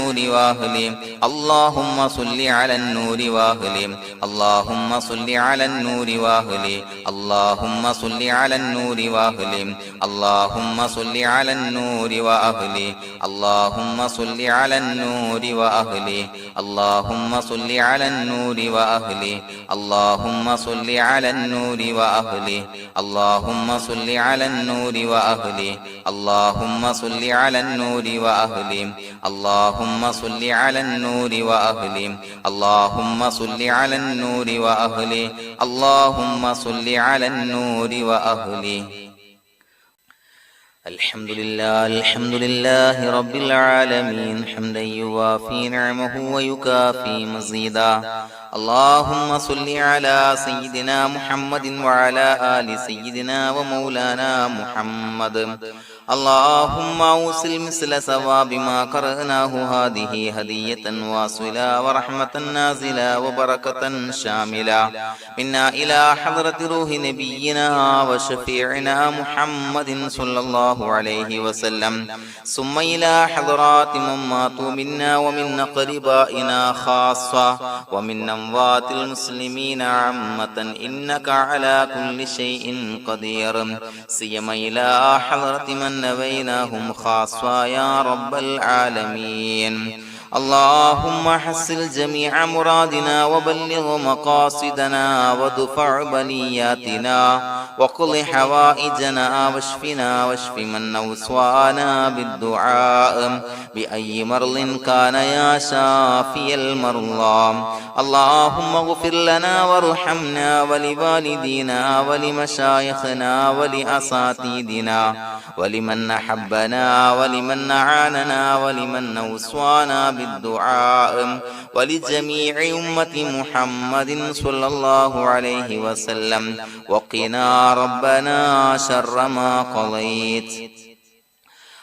النور وأهله اللهم صل على النور وأهله اللهم صل على النور وأهله اللهم صل على النور وأهله اللهم صل على النور وأهله اللهم صل على النور وأهله اللهم صل على النور وأهله اللهم صل على النور وأهله اللهم صل على النور وأهله اللهم صل على النور وأهله اللهم صل على النور وأهله اللهم صل على النور وأهله اللهم صل على النور وأهله الحمد لله رب العالمين حمدا يوافي نعمه ويكافي مزيدا اللهم صل على سيدنا محمد وعلى آل سيدنا ومولانا محمد اللهم أوصل مثل ثواب ما قرأناه هذه هدية واصلة ورحمة نازلة وبركة شاملة منا إلى حضرة روح نبينا وشفيعنا محمد صلى الله عليه وسلم ثم إلى حضرات من ماتوا منا ومن أقربائنا خاصة ومن أموات المسلمين عامة إنك على كل شيء قدير سيما إلى حضرة من نبيناهم خاصة يا رب العالمين اللهم حصل جميع مرادنا وبلغ مقاصدنا ودفع بلياتنا وقض حوائجنا واشفنا واشف من أوصانا بالدعاء بأي مرض كان يا شافي المرضى اللهم اغفر لنا وارحمنا ولوالدينا ولمشايخنا ولأساتذتنا ولمن أحبنا ولمن أعاننا ولمن أوصانا بالدعاء ولجميع أمة محمد صلى الله عليه وسلم وقنا ربنا شر ما قضيت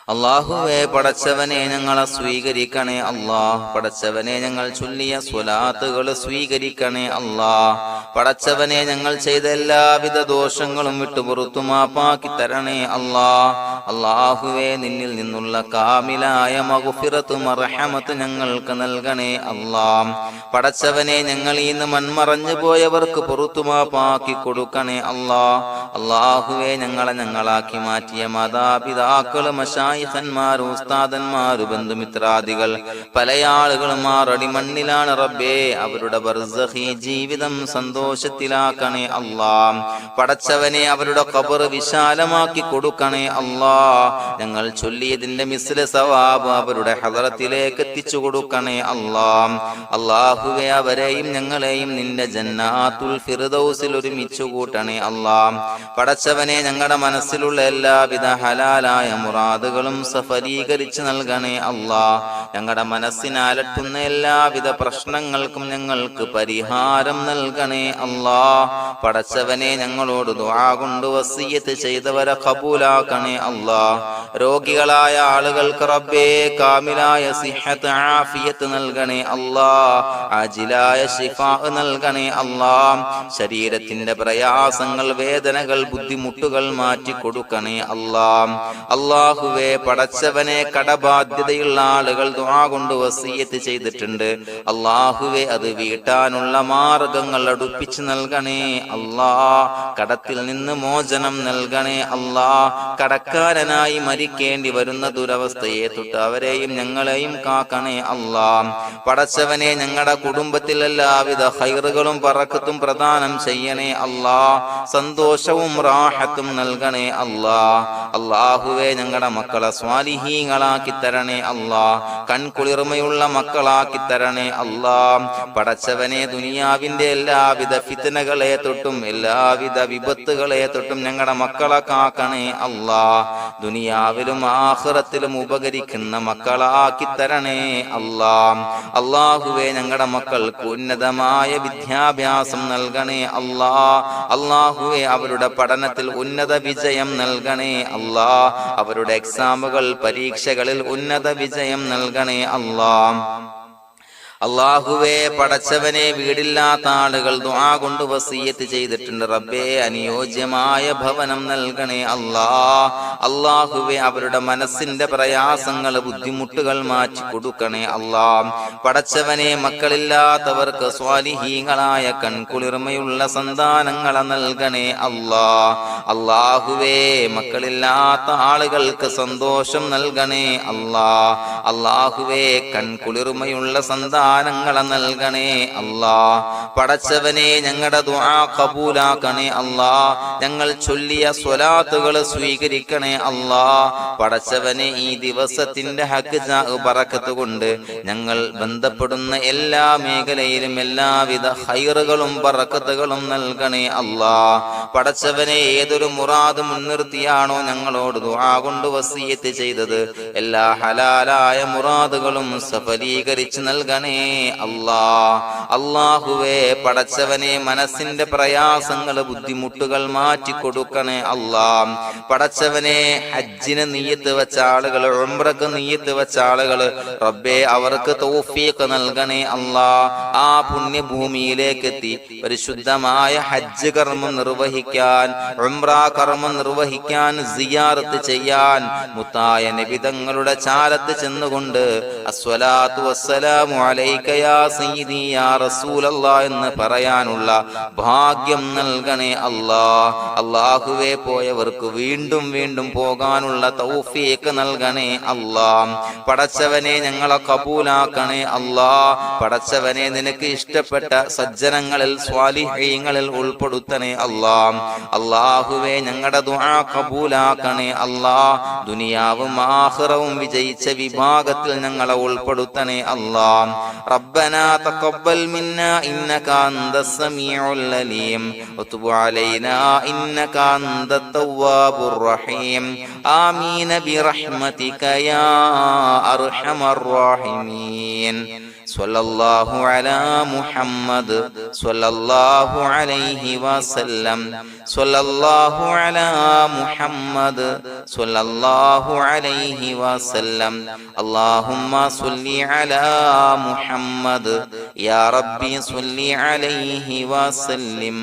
അല്ലാഹുവേ പടച്ചവനെ ഞങ്ങളെ സ്വീകരിക്കണേ അല്ലാഹ് പടച്ചവനെ ഞങ്ങൾ ചൊല്ലിയ സ്വലാത്തുകൾ സ്വീകരിക്കണേ അല്ലാഹ് പടച്ചവനെ ഞങ്ങൾ ചെയ്ത എല്ലാവിധ ദോഷങ്ങളും വിട്ടുപുറത്തു മാപ്പാക്കി തരണേ അല്ലാഹ് അല്ലാഹുവേ നിന്നിൽ നിന്നുള്ള കാമിലായ മഗ്ഫിറത്തും റഹ്മത്തും ഞങ്ങൾക്ക് നൽകണേ അല്ലാഹ് പടച്ചവനെ ഞങ്ങൾ ഇന്ന് മൺമറഞ്ഞു പോയവർക്ക് പുറത്തു മാപ്പാക്കി കൊടുക്കണേ അല്ലാഹ് അല്ലാഹുവേ ഞങ്ങളാക്കി മാറ്റിയ മാതാപിതാക്കളും ഖന്മാർ ഉസ്താദന്മാർ ബന്ധുമിത്രാദികൾ പല ആളുകളും ആറടി മണ്ണിലാണ് റബ്ബേ അവരുടെ ബർസഖി ജീവിതം സന്തോഷത്തിലാക്കണേ അല്ലാഹ് പടച്ചവനെ അവരുടെ ഖബർ വിശാലമാക്കി കൊടുക്കണേ അല്ലാഹ് ഞങ്ങൾ ചൊല്ലിയതിന്റെ മിസ്ല സവാബ് അവരുടെ ഹദറത്തിലേക്ക് എത്തിച്ചു കൊടുക്കണേ അല്ലാഹ് അല്ലാഹുവേ അവരെയും ഞങ്ങളെയും നിന്റെ ജന്നാത്തുൽ ഫിർദൗസിൽ ഒരുമിച്ചു കൂട്ടണേ അല്ലാഹ് പടച്ചവനെ ഞങ്ങളുടെ മനസ്സിലുള്ള എല്ലാവിധ ഹലാലായ മുറാദുകളും സഫലീകരിച്ച് നൽകണേ അല്ലാഹ് ഞങ്ങളുടെ മനസ്സിനെ അലട്ടുന്ന എല്ലാവിധ പ്രശ്നങ്ങൾക്കും ഞങ്ങൾക്ക് പരിഹാരം നൽകണേ അല്ലാഹ് പടച്ചവനെ ഞങ്ങളോട് ദുആ കൊണ്ട് വസിയ്യത്ത് ചെയ്തവരെ ഖബൂലാക്കണേ അല്ലാഹ് രോഗികളായ ആളുകൾക്ക് റബ്ബേ കാമിലായ സിഹത്ത് ആഫിയത്ത് നൽകണേ അല്ലാഹ് ആജിലായ ശിഫാ നൽകണേ അല്ലാഹ് ശരീരത്തിന്റെ പ്രയാസങ്ങൾ വേദനകൾ ബുദ്ധിമുട്ടുകൾ മാറ്റി കൊടുക്കണേ അല്ലാഹ് അല്ലാഹുവേ പടച്ചവനെ കടബാധ്യതയുള്ള ആളുകൾ ദുആ കൊണ്ട് വസിയ്യത്ത് ചെയ്തിട്ടുണ്ട് അല്ലാഹുവേ അത് വീട്ടാനുള്ള മാർഗങ്ങൾ അടുപ്പിച്ച് നൽകണേ അല്ലാഹ് കടത്തിൽ നിന്ന് മോചനം നൽകണേ അല്ലാഹ് കടക്കാരനായി മരിക്കേണ്ടി വരുന്ന ദുരവസ്ഥയെ തൊട്ട് അവരെയും ഞങ്ങളെയും കാക്കണേ അല്ലാഹ് പടച്ചവനെ ഞങ്ങളുടെ കുടുംബത്തിൽ എല്ലാവിധ ഖൈറുകളും ബറക്കത്തും പ്രദാനം ചെയ്യണേ അല്ലാഹ് സന്തോഷവും റാഹത്തും നൽകണേ അല്ലാഹ് അല്ലാഹുവേ ഞങ്ങളുടെ മക്കളെ സ്വാലിഹീങ്ങളാക്കി തരണേ അല്ലാഹ് കൺകുളിർമയുള്ള മക്കളാക്കി തരണേ അല്ലാഹ് പടച്ചവനെ ദുനിയാവിന്റെ എല്ലാവിധ ഫിത്നകളെ തൊട്ടും എല്ലാവിധ വിപത്തുകളെ തൊട്ടും ഞങ്ങളുടെ മക്കളെ കാക്കണേ അല്ലാഹ് ദുനിയാവിലും ആഖിറത്തിലും ഉപകരിക്കുന്ന മക്കളാക്കി തരണേ അല്ലാഹ് അല്ലാഹുവേ ഞങ്ങളുടെ മക്കൾക്ക് ഉന്നതമായ വിദ്യാഭ്യാസം നൽകണേ അല്ലാഹ് അല്ലാഹുവേ അവരുടെ പഠനത്തിൽ ഉന്നത വിജയം നൽകണേ അല്ലാഹ് അവരുടെ എക്സാമുകൾ പരീക്ഷകളിൽ ഉന്നത വിജയം നൽകണേ അല്ലാഹ് അല്ലാഹുവേ, പടച്ചവനെ, വീടില്ലാത്ത ആളുകൾ ദുആ കൊണ്ട് വസിയ്യത്ത് ചെയ്തിട്ടുണ്ട്. റബ്ബേ, അനുയോജ്യമായ ഭവനം നൽകണേ അല്ലാ. അല്ലാഹുവേ, അവരുടെ മനസ്സിന്റെ പ്രയാസങ്ങൾ, ബുദ്ധിമുട്ടുകൾ മാറ്റി കൊടുക്കണേ അല്ലാ. പടച്ചവനെ, മക്കളില്ലാത്തവർക്ക് സ്വാലിഹീങ്ങളായ കൺകുളിർമയുള്ള സന്താനങ്ങളെ നൽകണേ അല്ലാ. അല്ലാഹുവേ, മക്കളില്ലാത്ത ആളുകൾക്ക് സന്തോഷം നൽകണേ അല്ലാ. അല്ലാഹുവേ, കൺകുളിർമയുള്ള സന്താനങ്ങളെ നൽകണേ അല്ലാ. പടച്ചവനെ, ഞങ്ങളുടെ ദുആ ഖബൂലാക്കണേ അല്ലാ. ഞങ്ങൾ ചൊല്ലിയ സ്വലാത്തുകൾ സ്വീകരിക്കണേ അല്ലാ. പടച്ചവനെ, ഈ ദിവസത്തിന്റെ ഹക്ക് ബറക്കത്ത് കൊണ്ട് ഞങ്ങൾ ബന്ധപ്പെടുന്ന എല്ലാ മേഖലയിലും എല്ലാവിധ ഖൈറുകളും ബറക്കത്തുകളും നൽകണേ അല്ലാ. പടച്ചവനെ, ഏതൊരു മുറാദ് മുൻനിർത്തിയാണോ ഞങ്ങളോട് ദുആ കൊണ്ട് വസിയ്യത്ത് ചെയ്തത്, എല്ലാ ഹലാലായ മുറാദുകളും സഫലീകരിച്ച് നൽകണേ അല്ലാ. അല്ലാഹുവേ, പടച്ചവനെ, മനസ്സിന്റെ പ്രയാസങ്ങൾ, ബുദ്ധിമുട്ടുകൾ മാറ്റി കൊടുക്കണേ അല്ലാ. പടച്ചവനെ, ഹജ്ജിന് നിയ്യത്ത് വെച്ച ആളുകൾ, ഉംറക്ക് നിയ്യത്ത് വെച്ച ആളുകൾ, റബ്ബേ, അവർക്ക് തൗഫീഖ് നൽകണേ അല്ലാ. ആ പുണ്യഭൂമിയിലേക്ക് എത്തി പരിശുദ്ധമായ ഹജ്ജ് കർമ്മം നിർവഹിക്കാൻ, ഉംറ കർമ്മം നിർവഹിക്കാൻ, സിയാറത്ത് ചെയ്യാൻ, മുത്തായ നബി തങ്ങളുടെ ചാരത്ത് ചെന്നുകൊണ്ട് അസ്സലാത്തു വസ്സലാമു അലൈക യാ സയ്യിദി യാ റസൂലല്ലാഹ് എന്ന് പറയാനുള്ള ഭാഗ്യം നൽകണേ അല്ലാ. അല്ലാഹുവേ, പോയവർക്ക് വീണ്ടും വീണ്ടും പോകാനുള്ള തൗഫീഖ് നൽകണേ അല്ലാ. പടച്ചവനെ, ഞങ്ങളെ കബൂലാക്കണേ അല്ലാ. പടച്ചവനെ, നിനക്ക് ഇഷ്ടപ്പെട്ട സജ്ജനങ്ങളിൽ, സ്വാലിഹീങ്ങളിൽ ഉൾപ്പെടുത്തണേ അല്ലാ. അല്ലാഹുവേ, ഞങ്ങളുടെ ദുആ കബൂലാക്കണേ അല്ലാ. ദുനിയാവും ആഖിറവും വിജയിച്ച വിഭാഗത്തിൽ ഞങ്ങളെ ഉൾപ്പെടുത്തണേ അല്ലാ. റബ്ബനാ തഖബ്ബൽ മിന്നാ ഇന്നക അൻതസ് സമീഉൽ അലീം വതുബ് അലൈനാ ഇന്നക അൻതത് തവ്വാബുർ റഹീം. ആമീൻ ബിറഹ്മതിക യാ അർഹമർ റഹീമീൻ. സ്വല്ലല്ലാഹു അലാ മുഹമ്മദ് സ്വല്ലല്ലാഹു അലൈഹി വസല്ലം. സ്വല്ലല്ലാഹു അലാ മുഹമ്മദ് സ്വല്ലല്ലാഹു അലൈഹി വസല്ലം. അല്ലാഹുമ്മ സ്വല്ലി അലാ മുഹമ്മദ് യാ റബ്ബി സ്വല്ലി അലൈഹി വസല്ലം.